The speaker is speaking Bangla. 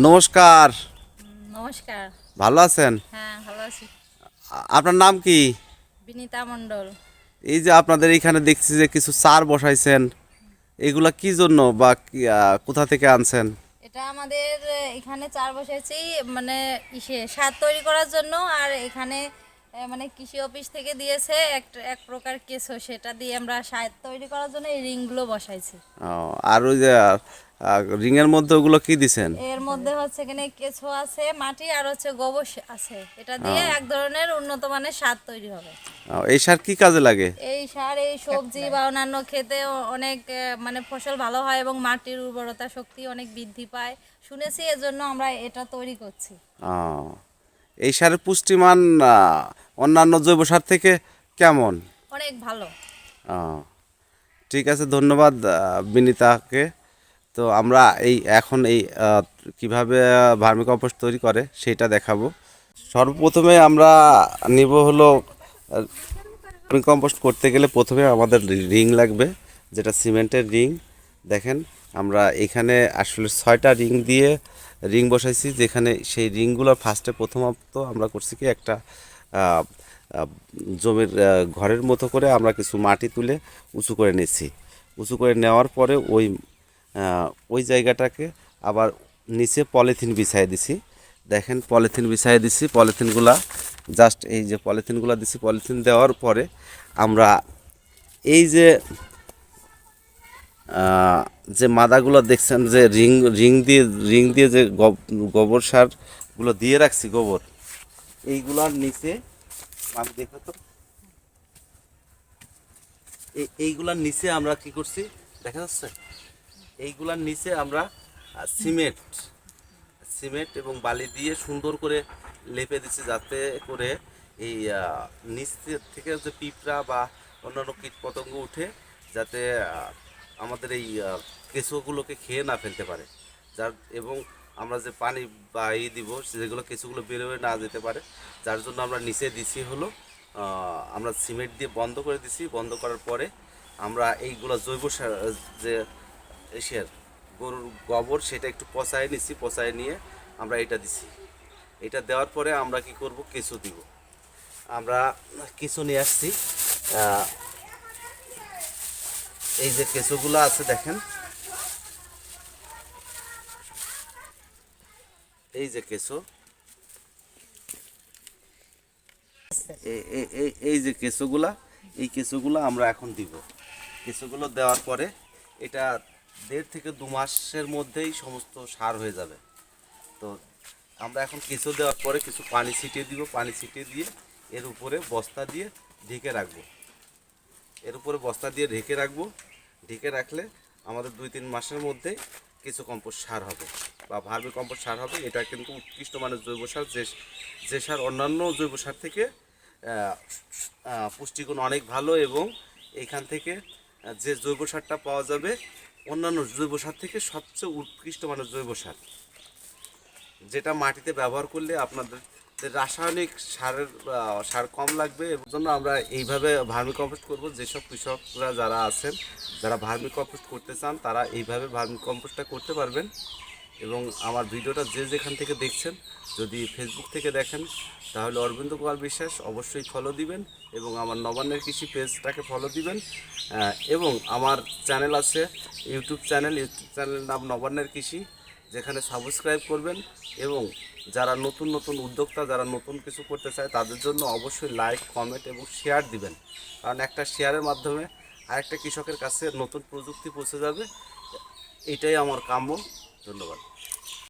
নমস্কার। নমস্কার। ভালো আছেন? হ্যাঁ, ভালো আছি। আপনার নাম কি? বিনীতা মণ্ডল। এই যে আপনাদের এখানে দেখছি যে কিছু চার বসাইছেন, এগুলা কি জন্য বা কোথা থেকে আনছেন? এটা আমাদের এখানে চার বসেছি, মানে সার তৈরি করার জন্য। আর এখানে মানে কৃষি অফিস থেকে দিয়েছে এক প্রকার কেঁচো, সেটা দিয়ে আমরা সার তৈরি করার জন্য এই রিংগুলো বসাইছি। আর ওই যে রিংয়ের মধ্যে ওগুলো কি দিছেন? এর মধ্যে হচ্ছে এখানে কেঁচো আছে, মাটি আর হচ্ছে গোবর আছে। এটা দিয়ে এক ধরনের উন্নত মানের সার তৈরি হবে। এই সার কি কাজে লাগে? এই সার এই সবজি বা অন্যান্য খেতে অনেক মানে ফসল ভালো হয় এবং মাটির উর্বরতা শক্তি অনেক বৃদ্ধি পায় শুনেছি, এজন্য আমরা এটা তৈরি করছি। আহ, এই সারের পুষ্টিমান অন্যান্য জৈব সার থেকে কেমন? অনেক ভালো। আহ, ঠিক আছে, ধন্যবাদ বিনীতাকে। তো আমরা এখন কিভাবে ভার্মি কম্পোস্ট তৈরি করে সেটা দেখাবো। সর্বপ্রথমে আমরা নিব হলো ভার্মি কম্পোস্ট করতে গেলে প্রথমে আমাদের রিং লাগবে, যেটা সিমেন্টের রিং। দেখেন, আমরা এখানে আসলে 6টা রিং দিয়ে রিং বসাইছি, যেখানে সেই রিংগুলো প্রথমত আমরা করছি কি একটা আহ, আহ, জমির ঘরের মতো করে আমরা কিছু মাটি তুলে উঁচু করে নিচ্ছি। উঁচু করে নেওয়ার পরে ওই জায়গাটাকে আবার নিচে পলিথিন বিছাই দিছি। দেখেন, পলিথিন বিছাই দিছি। পলিথিনগুলা জাস্ট এই যে পলিথিনগুলো দিছি, পলিথিন দেওয়ার পরে আমরা এই যে যে মাদাগুলো দেখছেন, যে রিং দিয়ে যে গোবর সারগুলো দিয়ে রাখছি, গোবর এইগুলার নিচে আমি দেখো তো, এইগুলার নিচে আমরা কি করছি দেখা যাচ্ছে, এইগুলার নিচে আমরা সিমেন্ট সিমেন্ট এবং বালি দিয়ে সুন্দর করে লেপে দিচ্ছি, যাতে করে এই নিচ থেকে যে পিঁপড়া বা অন্যান্য কীট পতঙ্গ উঠে, যাতে আমাদের এই কেঁচোগুলোকে খেয়ে না ফেলতে পারে। এবং আমরা যে পানি বা দিব, যেগুলো কেঁচোগুলো বেরোয় না যেতে পারে, যার জন্য আমরা নিচে দিছি হলো আমরা সিমেন্ট দিয়ে বন্ধ করে দিছি। বন্ধ করার পরে আমরা এইগুলো জৈব সার, যে এসের গরুর গোবর, সেটা একটু পচায় নিছি। পচায় নিয়ে আমরা এটা দিছি। এটা দেওয়ার পরে আমরা কি করব, কেঁচো দিব। আমরা কেঁচো নিয়ে আসছি। এই যে কেঁচোগুলো আছে দেখেন, এই যে কেঁচো, এই যে কেঁচোগুলা, এই কেঁচোগুলো আমরা এখন দিব। কেঁচোগুলো দেওয়ার পরে এটা 1.5 থেকে 2 মাসের মধ্যেই সমস্ত সার হয়ে যাবে। তো আমরা এখন কেঁচো দেওয়ার পরে কিছু পানি ছিটিয়ে দিব। পানি ছিটিয়ে দিয়ে এর উপরে বস্তা দিয়ে ঢেকে রাখবো। ঢেকে রাখলে আমাদের 2-3 মাসের মধ্যে কিছু কম্পোস্ট সার হবে বা ভার্মি কম্পোস্ট সার হবে। এটা কিন্তু উৎকৃষ্ট মানের জৈব সার, যে সার অন্যান্য জৈব সার থেকে পুষ্টিগুণ অনেক ভালো। এবং এখান থেকে যে জৈব সারটা পাওয়া যাবে অন্যান্য জৈব সার থেকে সবচেয়ে উৎকৃষ্ট মানের জৈব সার, যেটা মাটিতে ব্যবহার করলে আপনাদের রাসায়নিক সার কম লাগবে। এর জন্য আমরা এইভাবে ভার্মি কম্পোস্ট করব। যেসব কৃষকরা যারা আছেন, যারা ভার্মি কম্পোস্ট করতে চান, তারা এইভাবে ভার্মি কম্পোস্টটা করতে পারবেন। এবং আমার ভিডিওটা যেখান থেকে দেখছেন, যদি ফেসবুক থেকে দেখেন তাহলে অরবিন্দ কুমার বিশ্বাস অবশ্যই ফলো দিবেন এবং আমার নবান্নের কৃষি পেজটাকে ফলো দিবেন। এবং আমার চ্যানেল আছে, ইউটিউব চ্যানেলের নাম নবান্নের কৃষি, যেখানে সাবস্ক্রাইব করবেন। এবং যারা নতুন উদ্যোক্তা, যারা নতুন কিছু করতে চায়, তাদের জন্য অবশ্যই লাইক, কমেন্ট এবং শেয়ার দিবেন। কারণ একটা শেয়ারের মাধ্যমে আরেকটা কৃষকের কাছে নতুন প্রযুক্তি পৌঁছে যাবে। এটাই আমার কাম্য। ধন্যবাদ।